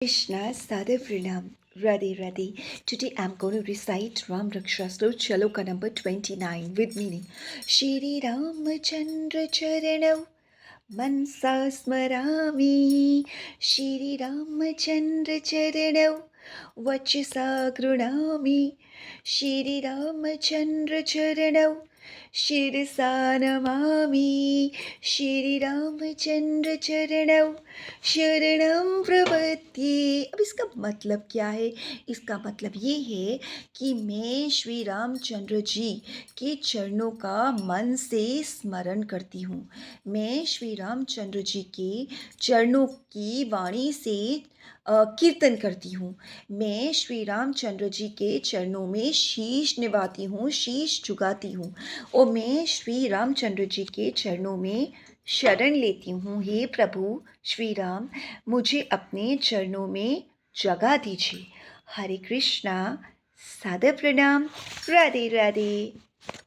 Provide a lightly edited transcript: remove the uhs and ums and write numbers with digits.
Krishna Sada Pranam. Radhe Radhe. Today I'm going to recite Ram Rakshastra Chaloka number 29 with meaning. Shri Ramachandra Charanau Mansa Smarami. Shri Ramachandra Charanau Vachasa Grunami. Shri Ramachandra Charanau Shirisa Namami. Shri Ramachandra Charanau शरणम प्रपद्ये। अब इसका मतलब क्या है? इसका मतलब ये है कि मैं श्री रामचंद्र जी के चरणों का मन से स्मरण करती हूँ। मैं श्री रामचंद्र जी के चरणों की वाणी से कीर्तन करती हूँ। मैं श्री रामचंद्र जी के चरणों में शीश निभाती हूँ, शीश झुकाती हूँ और मैं श्री रामचंद्र जी के चरणों में शरण लेती हूँ। हे प्रभु श्री राम, मुझे अपने चरणों में जगह दीजिए। हरे कृष्णा, सादर प्रणाम, राधे राधे।